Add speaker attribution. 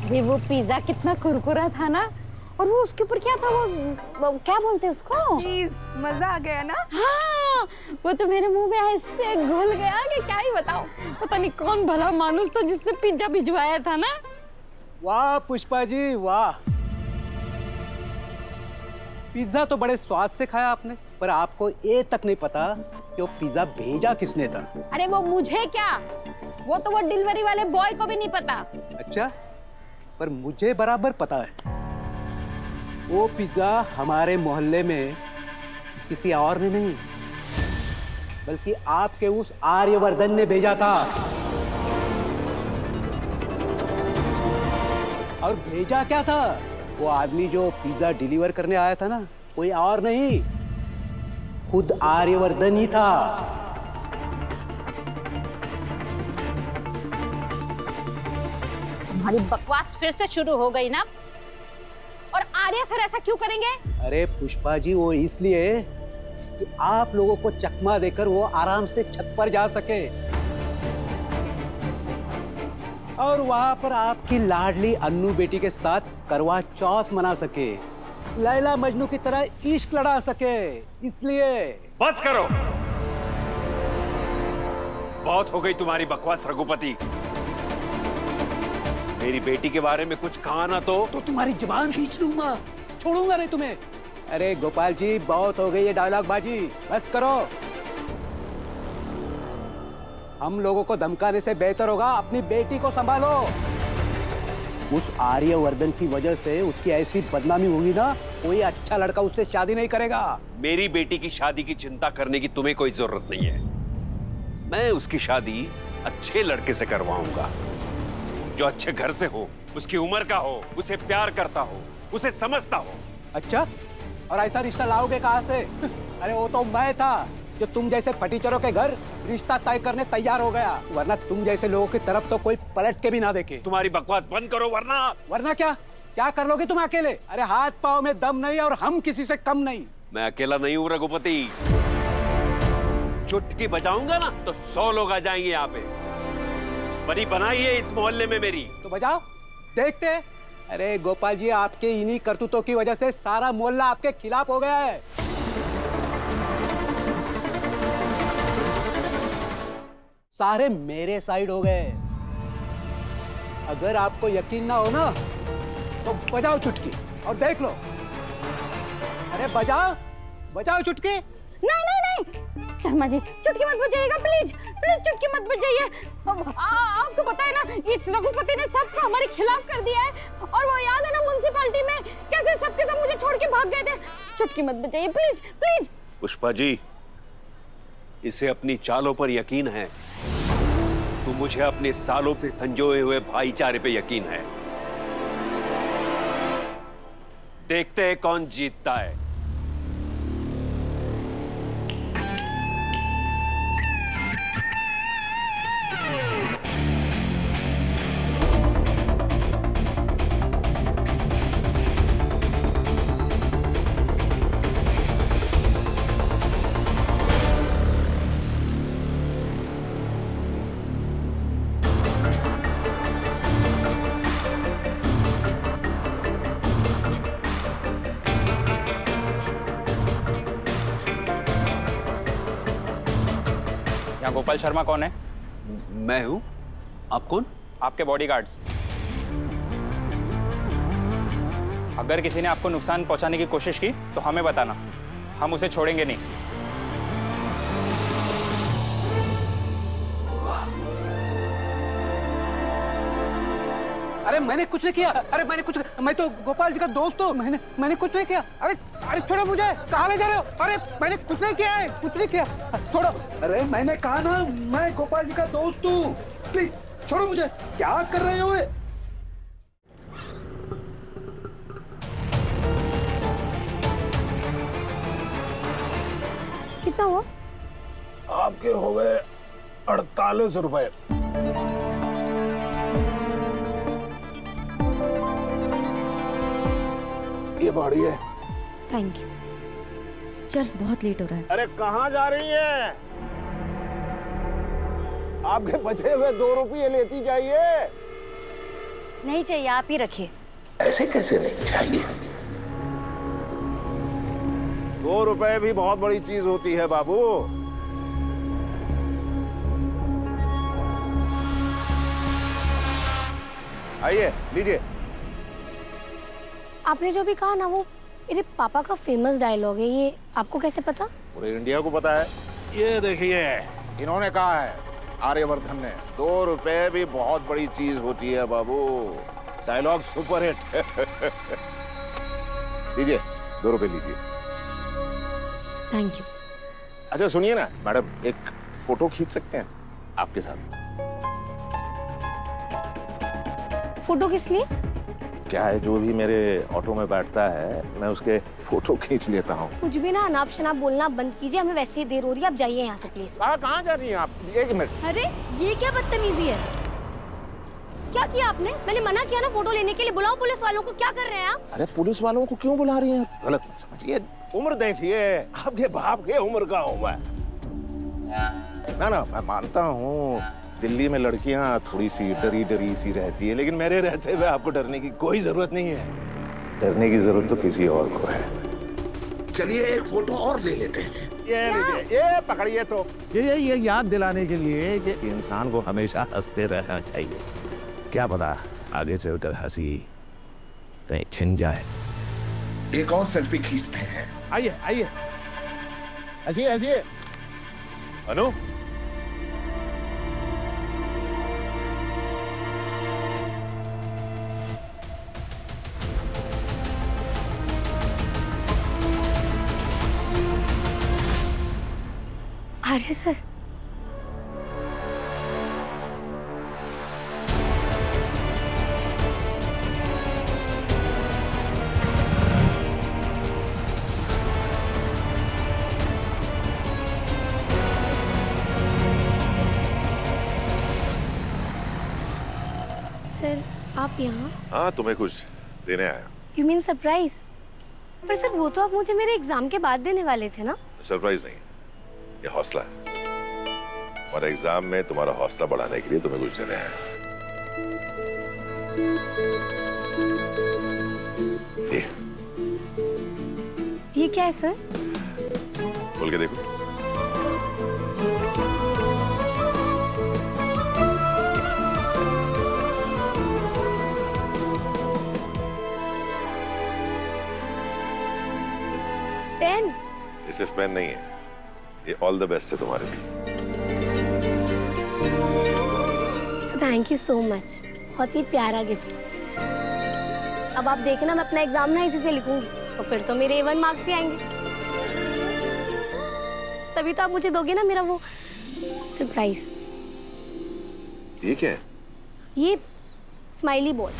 Speaker 1: अरे वो पिज्जा कितना कुरकुरा था ना। और वो उसके ऊपर क्या था, वो क्या बोलते हैं उसको?
Speaker 2: चीज। मजा आ गया ना?
Speaker 1: हाँ, वो तो मेरे मुंह में ऐसे घुल गया कि क्या ही बताऊं। पता नहीं कौन भला मानुस था जिसने पिज्जा भिजवाया था ना।
Speaker 3: वाह पुष्पा जी वाह, पिज्जा तो बड़े स्वाद से खाया आपने, पर आपको ये तक नहीं पता कि वो पिज्जा भेजा किसने था।
Speaker 1: अरे वो मुझे क्या, वो तो वो डिलीवरी वाले बॉय को भी नहीं पता।
Speaker 3: अच्छा, पर मुझे बराबर पता है। वो पिज्जा हमारे मोहल्ले में किसी और ने नहीं, बल्कि आपके उस आर्यवर्धन ने भेजा था। और भेजा क्या था? वो आदमी जो पिज्जा डिलीवर करने आया था ना, कोई और नहीं, खुद आर्यवर्धन ही था।
Speaker 1: तुम्हारी बकवास फिर से शुरू हो गई ना। और आर्य सर ऐसा क्यों करेंगे?
Speaker 3: अरे पुष्पा जी, वो इसलिए कि आप लोगों को चकमा देकर वो आराम से छत पर जा सके और वहां पर आपकी लाडली अन्नू बेटी के साथ करवा चौथ मना सके, लैला मजनू की तरह इश्क लड़ा सके, इसलिए।
Speaker 4: बस करो, बहुत हो गई तुम्हारी बकवास रघुपति। मेरी बेटी के बारे में कुछ कहा ना तो
Speaker 3: तुम्हारी जुबान खींच लूंगा, छोड़ूंगा नहीं तुम्हें। अरे गोपाल जी, बहुत हो गई ये डायलॉग बाजी, बस करो। हम लोगों को धमकाने से बेहतर होगा अपनी बेटी को संभालो। उस आर्यवर्धन की वजह से उसकी ऐसी बदनामी होगी ना, कोई अच्छा लड़का उससे शादी नहीं करेगा।
Speaker 4: मेरी बेटी की शादी की चिंता करने की तुम्हें कोई जरूरत नहीं है। मैं उसकी शादी अच्छे लड़के से करवाऊंगा, जो अच्छे घर से हो, उसकी उम्र का हो, उसे प्यार करता हो, उसे समझता हो।
Speaker 3: अच्छा, और ऐसा रिश्ता लाओगे कहाँ से? अरे वो तो मैं था जो तुम जैसे फटीचरों के घर रिश्ता तय करने तैयार हो गया, वरना तुम जैसे लोगों की तरफ तो कोई पलट के भी ना देखे।
Speaker 4: तुम्हारी बकवास बंद करो, वरना
Speaker 3: क्या क्या कर लोगे तुम अकेले? अरे हाथ पाँव में दम नहीं और हम किसी से कम नहीं।
Speaker 4: मैं अकेला नहीं हूँ रघुपति। चुटकी बजाऊंगा ना तो 100 लोग आ जाएंगे यहाँ पे। बनी बनाई है इस मोहल्ले में मेरी।
Speaker 3: तो बजाओ, देखते हैं। अरे गोपाल जी, आपके इन्हीं करतूतों की वजह से सारा मोहल्ला आपके खिलाफ हो गया है। सारे मेरे साइड हो गए। अगर आपको यकीन ना हो ना, तो बजाओ चुटकी और देख लो। अरे बजाओ, बजाओ चुटकी।
Speaker 1: नहीं नहीं नहीं, शर्मा जी चुटकी मत बजाइएगा, प्लीज प्लीज चुटकी मत बजाइए। आपको पता है ना, इस रघुपति ने सबको हमारे खिलाफ कर दिया है। और वो याद है ना म्युनिसिपैलिटी में कैसे सबके सब मुझे छोड़ के भाग गए थे। चुटकी मत बजाइए प्लीज प्लीज।
Speaker 4: पुष्पा जी, इसे अपनी चालों पर यकीन है, तो मुझे अपने सालों पे संजोए हुए भाईचारे पे यकीन है। देखते हैं कौन जीतता है।
Speaker 5: यहाँ गोपाल शर्मा कौन है?
Speaker 4: मैं हूं। आप कौन?
Speaker 5: आपके बॉडीगार्ड्स। अगर किसी ने आपको नुकसान पहुंचाने की कोशिश की तो हमें बताना, हम उसे छोड़ेंगे नहीं।
Speaker 3: अरे मैंने कुछ नहीं किया। अरे मैं तो गोपाल जी का दोस्त हूँ। मैंने कुछ नहीं किया। अरे छोड़ो मुझे, कहाँ ले जा रहे हो? अरे मैंने कुछ नहीं किया है, कुछ नहीं किया, छोड़ो। अरे मैंने कहा ना, मैं गोपाल जी का दोस्त हूँ, प्लीज छोड़ो मुझे। क्या कर रहे हो?
Speaker 1: कितना हुआ?
Speaker 6: आपके हो गए 48 रुपए। ये बाड़ी है।
Speaker 1: Thank you. चल, बहुत लेट हो रहा है।
Speaker 6: अरे कहाँ जा रही है? आपके बचे हुए 2 रुपये लेती जाइए।
Speaker 1: नहीं चाहिए, आप ही रखिए।
Speaker 6: ऐसे कैसे नहीं चाहिए? 2 रुपए भी बहुत बड़ी चीज होती है बाबू। आइए लीजिए।
Speaker 2: आपने जो भी कहा ना, वो मेरे पापा का फेमस डायलॉग है। ये आपको कैसे पता?
Speaker 6: पूरे इंडिया को पता है। ये देखिए, इन्होंने कहा है, आर्यवर्धन ने, 2 रुपए भी बहुत बड़ी चीज होती है बाबू। Dialogue super hit. लीजिए, 2 रुपए लीजिए।
Speaker 2: Thank you.
Speaker 6: अच्छा सुनिए ना मैडम, एक फोटो खींच सकते हैं आपके साथ?
Speaker 2: फोटो किस लिए?
Speaker 6: क्या है, जो भी मेरे ऑटो में बैठता है मैं उसके फोटो खींच लेता हूँ।
Speaker 2: कुछ भी ना अनाप शनाप बोलना बंद कीजिए, हमें वैसे ही देर हो रही है, आप जाइए यहाँ से प्लीज।
Speaker 6: कहाँ जा रही हैं आप? 1 मिनट।
Speaker 2: अरे ये क्या बदतमीजी है? क्या किया आपने? मैंने मना किया ना फोटो लेने के लिए। बुलाओ पुलिस वालों को। क्या कर रहे हैं आप?
Speaker 6: अरे पुलिस वालों को क्यों बुला रही हैं? गलत मत समझिए, उम्र देखिए, आपके बाप के उम्र का हूँ मैं। ना मैं मानता हूँ दिल्ली में लड़कियां थोड़ी सी डरी डरी सी रहती है, लेकिन मेरे रहते हुए आपको डरने की कोई जरूरत नहीं है। डरने की जरूरत तो किसी और को है।
Speaker 7: चलिए एक फोटो और ले लेते हैं।
Speaker 6: ये लीजिए, ये पकड़िए। तो ये याद दिलाने के लिए कि इंसान को हमेशा हंसते रहना चाहिए। क्या पता आगे चलकर हंसी कहीं छिन जाए।
Speaker 7: एक और सेल्फी खींचते हैं।
Speaker 6: आइए आइए, हंसिए हंसिए। अनु,
Speaker 2: अरे सर, सर आप यहाँ?
Speaker 8: हाँ, तुम्हें कुछ देने आया।
Speaker 2: You mean surprise? पर सर वो तो आप मुझे मेरे एग्जाम के बाद देने वाले थे ना।
Speaker 8: सरप्राइज नहीं, ये हौसला है। हमारे एग्जाम में तुम्हारा हौसला बढ़ाने के लिए तुम्हें कुछ देने आया।
Speaker 2: ये क्या है सर?
Speaker 8: बोल के देखो।
Speaker 2: पेन?
Speaker 8: ये सिर्फ पेन नहीं है, ये ऑल द बेस्ट है तुम्हारे लिए।
Speaker 2: So thank you so much, बहुत ही प्यारा गिफ्ट। अब आप देखना, मैं अपना एग्जाम ना इसी से लिखूंगी, तो फिर तो मेरे A1 मार्क्स ही आएंगे। तभी तो आप मुझे दोगे ना मेरा वो सरप्राइज।
Speaker 8: ये क्या है?
Speaker 2: ये स्माइली बॉल।